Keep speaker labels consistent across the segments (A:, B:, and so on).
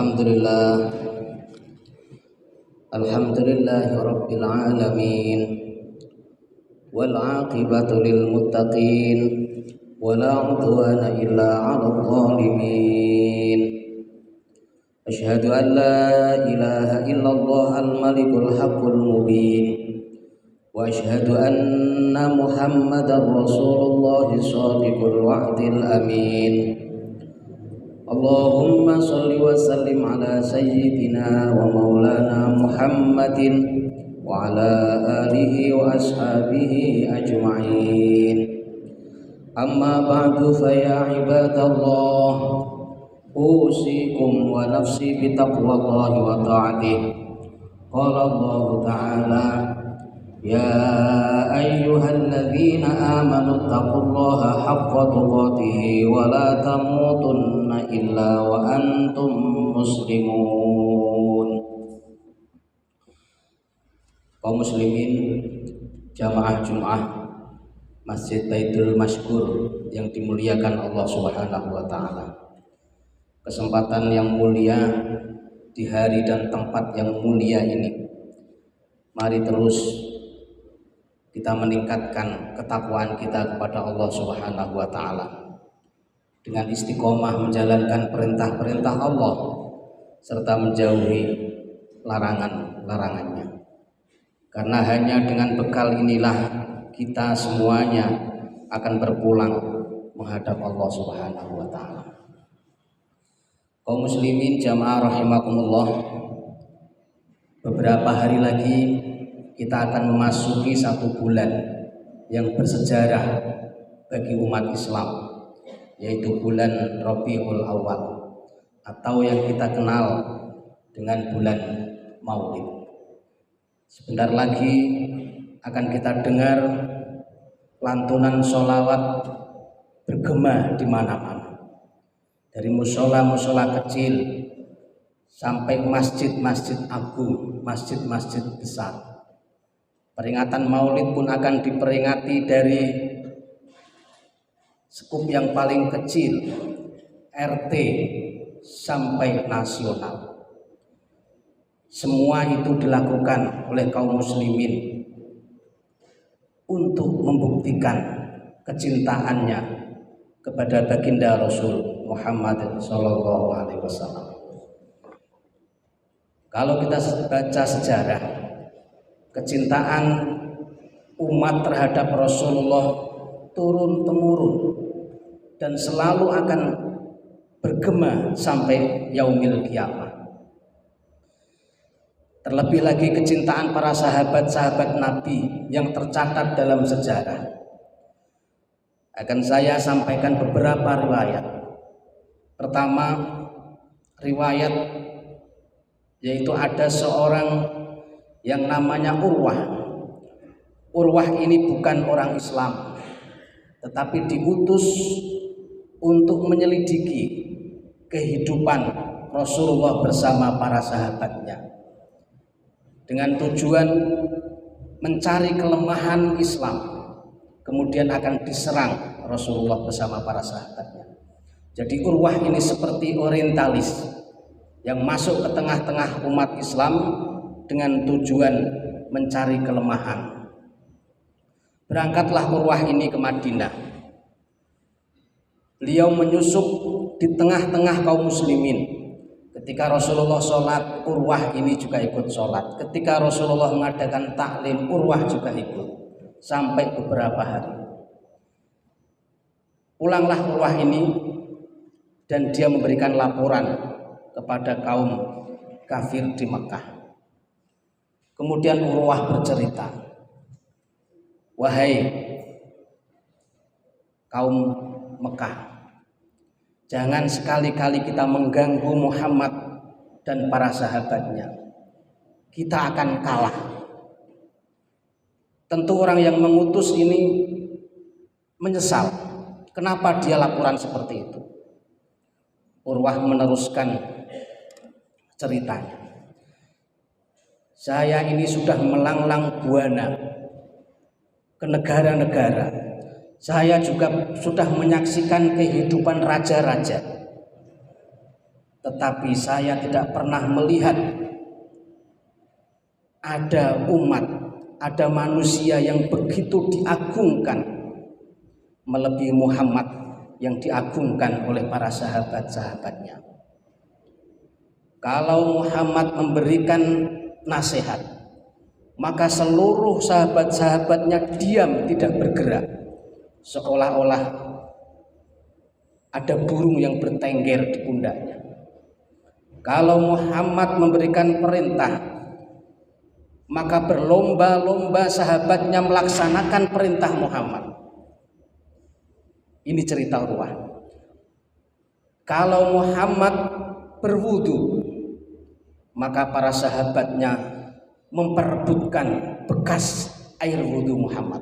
A: Alhamdulillah Alhamdulillahi Rabbil Alamin wal aqibatu lil muttaqin wala udwana illa 'alal zalimin. Asyhadu an la ilaha illallah al-malikul haqqul mubin wa asyhadu anna Muhammadar Rasulullah shadiqul wa'dil amin. Allahumma salli wa sallim ala sayyidina wa maulana Muhammadin wa ala alihi wa ashabihi ajma'in. Amma ba'du fa ya ibadallah, usikum wa nafsi bi taqwallahi wa ta'atihi. Qala Allah ta'ala: ya ayyuhalladzina amanu taqullaha haqqa tuqatih wa la tamutunna illa wa antum muslimun. Kaum muslimin jamaah Jumat Masjid Baitul Masykur yang dimuliakan Allah Subhanahu wa taala. Kesempatan yang mulia di hari dan tempat yang mulia ini, mari terus kita meningkatkan ketakwaan kita kepada Allah Subhanahu wa taala dengan istiqomah menjalankan perintah-perintah Allah serta menjauhi larangan-larangannya. Karena hanya dengan bekal inilah kita semuanya akan berpulang menghadap Allah Subhanahu wa taala. Kaum muslimin jamaah rahimakumullah, beberapa hari lagi kita akan memasuki satu bulan yang bersejarah bagi umat Islam, yaitu bulan Rabiul Awal atau yang kita kenal dengan bulan Maulid. Sebentar lagi akan kita dengar lantunan sholawat bergema di mana-mana, dari musola-musola kecil sampai masjid-masjid agung, masjid-masjid besar. Peringatan Maulid pun akan diperingati dari skup yang paling kecil, RT, sampai nasional. Semua itu dilakukan oleh kaum muslimin untuk membuktikan kecintaannya kepada baginda Rasul Muhammad SAW. Kalau kita baca sejarah, kecintaan umat terhadap Rasulullah turun-temurun dan selalu akan bergema sampai yaumil kiamah. Terlebih lagi kecintaan para sahabat-sahabat Nabi yang tercatat dalam sejarah. Akan saya sampaikan beberapa riwayat. Pertama, riwayat yaitu ada seorang yang namanya Urwah. Urwah ini bukan orang Islam, tetapi diutus untuk menyelidiki kehidupan Rasulullah bersama para sahabatnya, dengan tujuan mencari kelemahan Islam, kemudian akan diserang Rasulullah bersama para sahabatnya. Jadi Urwah ini seperti orientalis yang masuk ke tengah-tengah umat Islam dengan tujuan mencari kelemahan. Berangkatlah Urwah ini ke Madinah. Beliau menyusup di tengah-tengah kaum muslimin. Ketika Rasulullah sholat, Urwah ini juga ikut sholat. Ketika Rasulullah mengadakan taklim, Urwah juga ikut. Sampai beberapa hari. Pulanglah Urwah ini dan dia memberikan laporan kepada kaum kafir di Mekah. Kemudian Urwah bercerita, wahai kaum Mekah, jangan sekali-kali kita mengganggu Muhammad dan para sahabatnya. Kita akan kalah. Tentu orang yang mengutus ini menyesal. Kenapa dia laporan seperti itu? Urwah meneruskan ceritanya. Saya ini sudah melanglang buana ke negara-negara. Saya juga sudah menyaksikan kehidupan raja-raja. tetapi saya tidak pernah melihat ada umat, ada manusia yang begitu diagungkan melebihi Muhammad yang diagungkan oleh para sahabat-sahabatnya. Kalau Muhammad memberikan nasihat, maka seluruh sahabat-sahabatnya diam, tidak bergerak, seolah-olah ada burung yang bertengger di pundaknya. Kalau Muhammad memberikan perintah, maka berlomba-lomba sahabatnya melaksanakan perintah Muhammad. Ini cerita Urwah. Kalau Muhammad berwudu, maka para sahabatnya memperebutkan bekas air wudu Muhammad.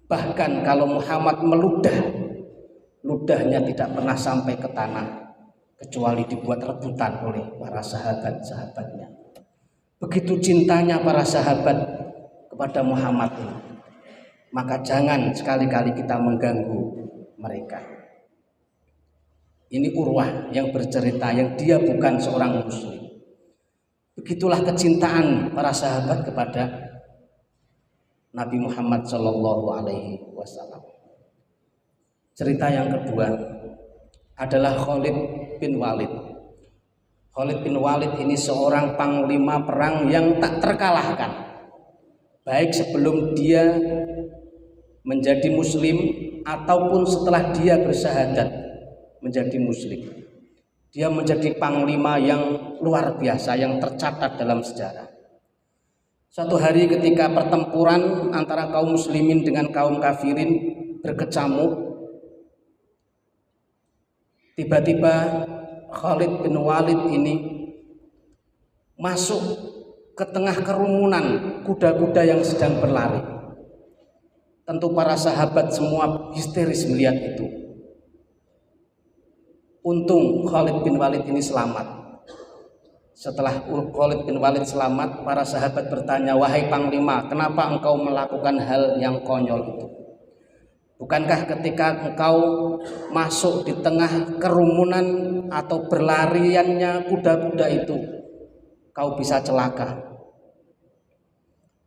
A: Bahkan kalau Muhammad meludah, ludahnya tidak pernah sampai ke tanah, kecuali dibuat rebutan oleh para sahabat-sahabatnya. Begitu cintanya para sahabat kepada Muhammad ini, maka jangan sekali-kali kita mengganggu mereka. Ini Urwah yang bercerita, yang dia bukan seorang muslim. Begitulah kecintaan para sahabat kepada Nabi Muhammad SAW. Cerita yang kedua adalah Khalid bin Walid. Khalid bin Walid ini seorang panglima perang yang tak terkalahkan, baik sebelum dia menjadi muslim ataupun setelah dia bersyahadat menjadi muslim. Dia menjadi panglima yang luar biasa, yang tercatat dalam sejarah. Suatu hari ketika pertempuran antara kaum muslimin dengan kaum kafirin berkecamuk, tiba-tiba Khalid bin Walid ini masuk ke tengah kerumunan kuda-kuda yang sedang berlari. Tentu para sahabat semua histeris melihat itu. Untung Khalid bin Walid ini selamat. Setelah Khalid bin Walid selamat, para sahabat bertanya, "Wahai Panglima, kenapa engkau melakukan hal yang konyol itu? Bukankah ketika engkau masuk di tengah kerumunan atau berlariannya kuda-kuda itu, kau bisa celaka?"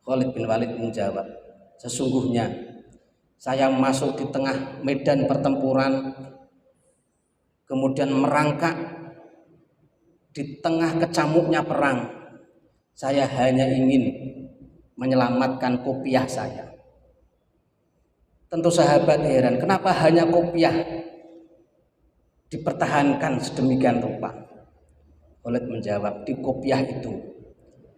A: Khalid bin Walid menjawab, "Sesungguhnya saya masuk di tengah medan pertempuran, kemudian merangkak di tengah kecamuknya perang. Saya hanya ingin menyelamatkan kopiah saya." Tentu sahabat heran, kenapa hanya kopiah dipertahankan sedemikian rupa? Khalid menjawab, di kopiah itu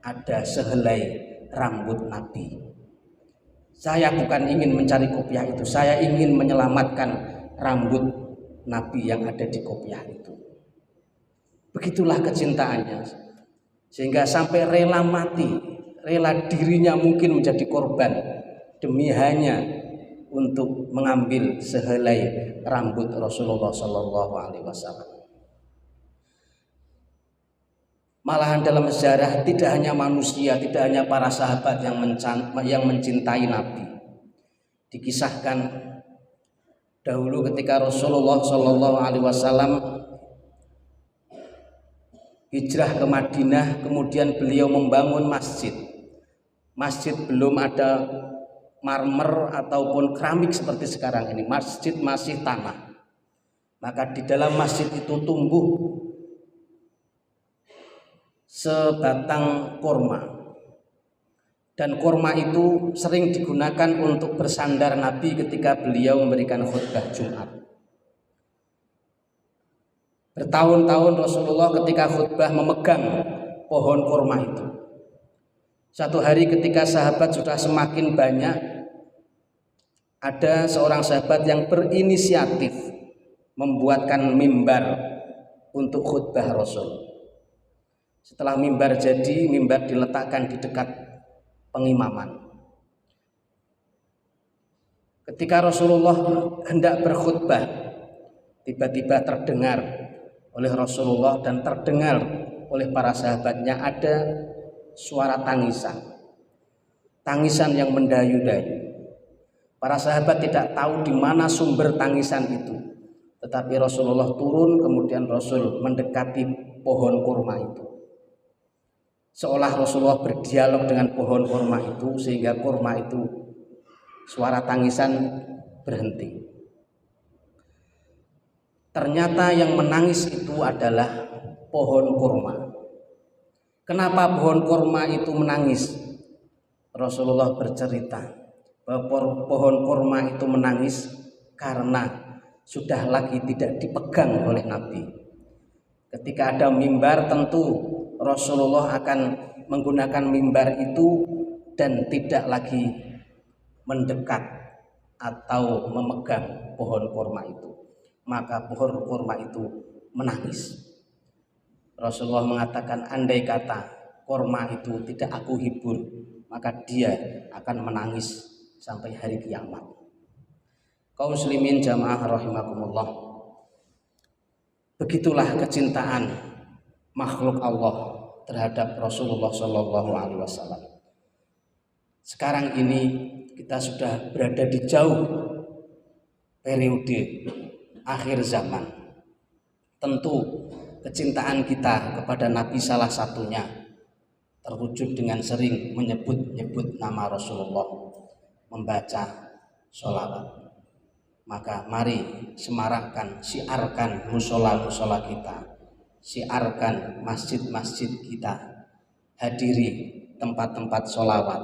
A: ada sehelai rambut Nabi. Saya bukan ingin mencari kopiah itu, saya ingin menyelamatkan rambut Nabi yang ada di kopiah itu. Begitulah kecintaannya, sehingga sampai rela mati, rela dirinya mungkin menjadi korban demi hanya untuk mengambil sehelai rambut Rasulullah SAW. Malahan dalam sejarah tidak hanya manusia, tidak hanya para sahabat yang mencintai Nabi. Dikisahkan dahulu ketika Rasulullah SAW hijrah ke Madinah, kemudian beliau membangun masjid. Masjid belum ada marmer ataupun keramik seperti sekarang ini. Masjid masih tanah. Maka di dalam masjid itu tumbuh sebatang kurma, dan kurma itu sering digunakan untuk bersandar Nabi ketika beliau memberikan khutbah Jumat. Bertahun-tahun Rasulullah ketika khutbah memegang pohon kurma itu. Satu hari ketika sahabat sudah semakin banyak, ada seorang sahabat yang berinisiatif membuatkan mimbar untuk khutbah Rasul. Setelah mimbar jadi, mimbar diletakkan di dekat pengimaman. Ketika Rasulullah hendak berkhutbah, tiba-tiba terdengar oleh Rasulullah dan terdengar oleh para sahabatnya ada suara tangisan. Tangisan yang mendayu-dayu. Para sahabat tidak tahu di mana sumber tangisan itu. Tetapi Rasulullah turun, kemudian Rasul mendekati pohon kurma itu. Seolah Rasulullah berdialog dengan pohon kurma itu, sehingga kurma itu suara tangisan berhenti. Ternyata yang menangis itu adalah pohon kurma. Kenapa pohon kurma itu menangis? Rasulullah bercerita bahwa pohon kurma itu menangis karena sudah lagi tidak dipegang oleh Nabi. Ketika ada mimbar, tentu Rasulullah akan menggunakan mimbar itu dan tidak lagi mendekat atau memegang pohon kurma itu. Maka pohon kurma itu menangis. Rasulullah mengatakan, andai kata kurma itu tidak aku hibur, maka dia akan menangis sampai hari kiamat. Kaum muslimin jamaah rahimakumullah, begitulah kecintaan makhluk Allah terhadap Rasulullah Shallallahu Alaihi Wasallam. Sekarang ini kita sudah berada di jauh periode akhir zaman. Tentu kecintaan kita kepada Nabi salah satunya terwujud dengan sering menyebut-nyebut nama Rasulullah, membaca sholawat. Maka mari semarakkan, syiarkan musola-musola kita, syiarkan masjid-masjid kita, hadiri tempat-tempat sholawat,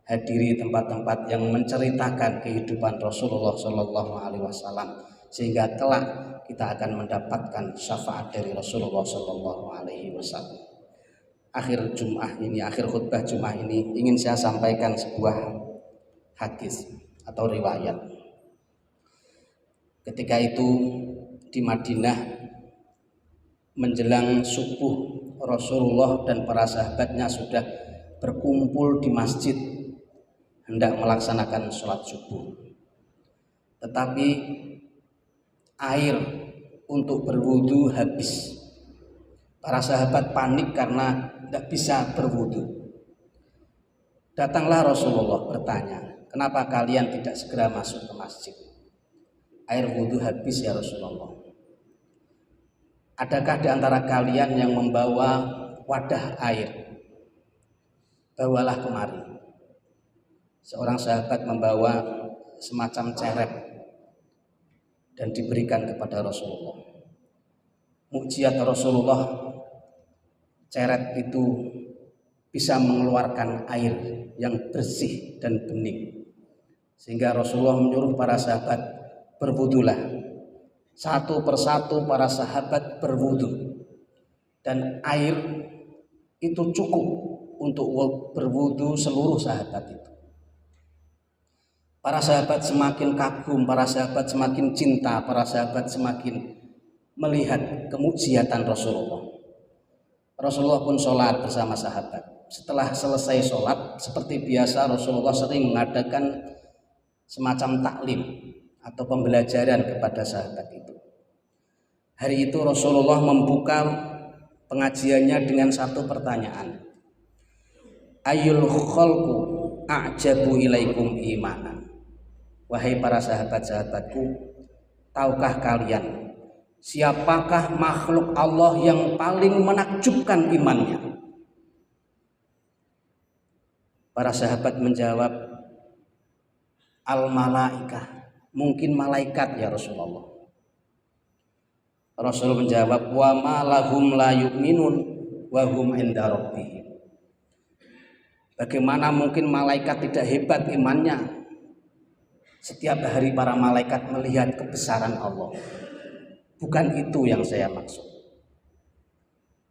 A: hadiri tempat-tempat yang menceritakan kehidupan Rasulullah Shallallahu Alaihi Wasallam, sehingga kelak kita akan mendapatkan syafaat dari Rasulullah Shallallahu Alaihi Wasallam. Akhir khutbah Jumat ini ingin saya sampaikan sebuah hadis atau riwayat. Ketika itu di Madinah menjelang subuh, Rasulullah dan para sahabatnya sudah berkumpul di masjid hendak melaksanakan sholat subuh. Tetapi air untuk berwudu habis. Para sahabat panik karena tidak bisa berwudu. Datanglah Rasulullah bertanya, kenapa kalian tidak segera masuk ke masjid? Air wudu habis ya Rasulullah. Adakah di antara kalian yang membawa wadah air? Bawalah kemari. Seorang sahabat membawa semacam ceret dan diberikan kepada Rasulullah. Mukjizat Rasulullah, ceret itu bisa mengeluarkan air yang bersih dan bening, sehingga Rasulullah menyuruh para sahabat, berwudulah. Satu persatu para sahabat berwudu, dan air itu cukup untuk berwudu seluruh sahabat itu. Para sahabat semakin kagum, para sahabat semakin cinta, para sahabat semakin melihat kemukjizatan Rasulullah. Rasulullah pun sholat bersama sahabat. Setelah selesai sholat, seperti biasa Rasulullah sering mengadakan semacam taklim atau pembelajaran kepada sahabat itu. Hari itu Rasulullah membuka pengajiannya dengan satu pertanyaan. Ayyul khalqu a'jabu ilaikum imanan. Wahai para sahabat-sahabatku, tahukah kalian siapakah makhluk Allah yang paling menakjubkan imannya? Para sahabat menjawab, al-malaikah. Mungkin malaikat ya Rasulullah. Rasul menjawab, wa ma lahum la yu'minun wa hum inda rabbihim. Bagaimana mungkin malaikat tidak hebat imannya? Setiap hari para malaikat melihat kebesaran Allah. Bukan itu yang saya maksud.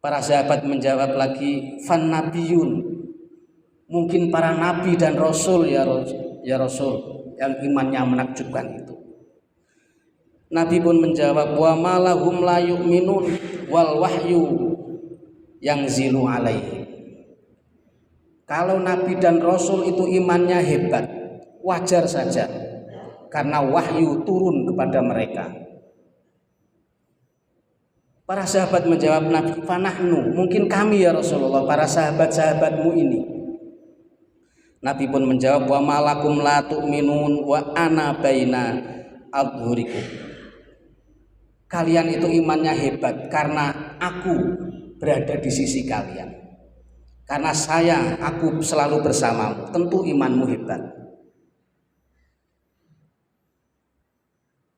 A: Para sahabat menjawab lagi, fan nabiyun. Mungkin para nabi dan rasul ya Rasul yang imannya menakjubkan itu. Nabi pun menjawab, wa ma lahum la yu'minun wal wahyu yang zilu alaihi. Kalau nabi dan rasul itu imannya hebat, wajar saja karena wahyu turun kepada mereka. Para sahabat menjawab Nabi, fanahnu, mungkin kami ya Rasulullah, para sahabat-sahabatmu ini. Nabi pun menjawab, wa malakum la tu'minun wa ana baina adhurikum. kalian itu imannya hebat karena aku berada di sisi kalian. Karena aku selalu bersamamu, tentu imanmu hebat.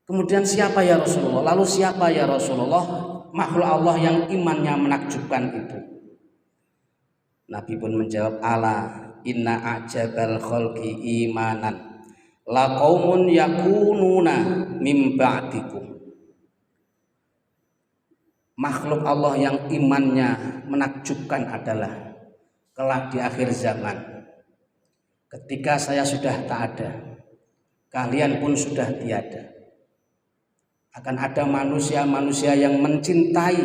A: Kemudian siapa ya Rasulullah? Lalu siapa ya Rasulullah makhluk Allah yang imannya menakjubkan itu? Nabi pun menjawab, ala inna a'jabal khalqi imanan la qaumun yakununa mim ba'dikum. Makhluk Allah yang imannya menakjubkan adalah kelak di akhir zaman, ketika saya sudah tak ada, kalian pun sudah tiada, akan ada manusia-manusia yang mencintai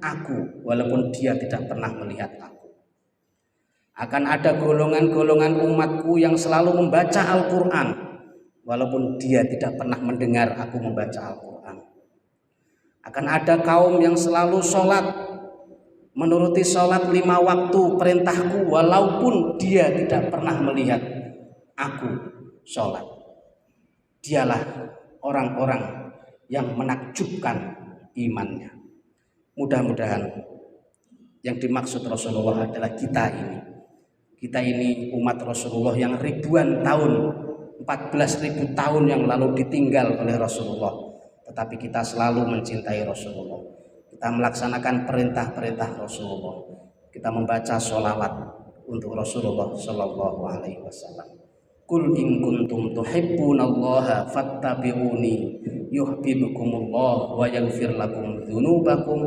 A: aku walaupun dia tidak pernah melihat aku. Akan ada golongan-golongan umatku yang selalu membaca Al-Quran walaupun dia tidak pernah mendengar aku membaca Al-Quran. Akan ada kaum yang selalu sholat, menuruti sholat 5 waktu perintahku walaupun dia tidak pernah melihat aku sholat. Dialah orang-orang yang menakjubkan imannya. Mudah-mudahan yang dimaksud Rasulullah adalah kita ini. Kita ini umat Rasulullah yang ribuan tahun, 14.000 tahun yang lalu ditinggal oleh Rasulullah, tetapi kita selalu mencintai Rasulullah. Kita melaksanakan perintah-perintah Rasulullah. Kita membaca sholawat untuk Rasulullah Shallallahu Alaihi Wasallam. Kul in kuntum tuhibbunallaha fattabi'uni yuhibbukumullah wa yaghfir lakum dzunubakum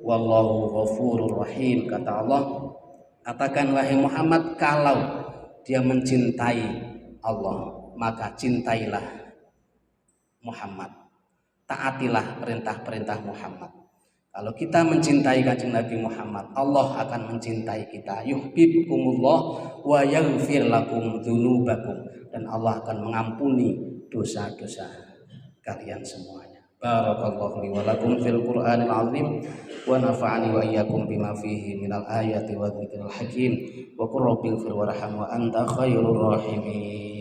A: wallahu ghafurur rahim. Kata Allah, katakan wahai Muhammad, kalau dia mencintai Allah, maka cintailah Muhammad, taatilah perintah-perintah Muhammad. Kalau kita mencintai Kanjeng Nabi Muhammad, Allah akan mencintai kita. Yuhibbukumullah wa yaghfir lakum dzunubakum, dan Allah akan mengampuni dosa-dosa kalian semuanya. Barakallahu li wa lakum fil Qur'anil azim wa nafa'ani wa iyyakum bima fihi minal ayati wa dzikril hakim wa qur rabbil fir warham wa anta khairur rahimin.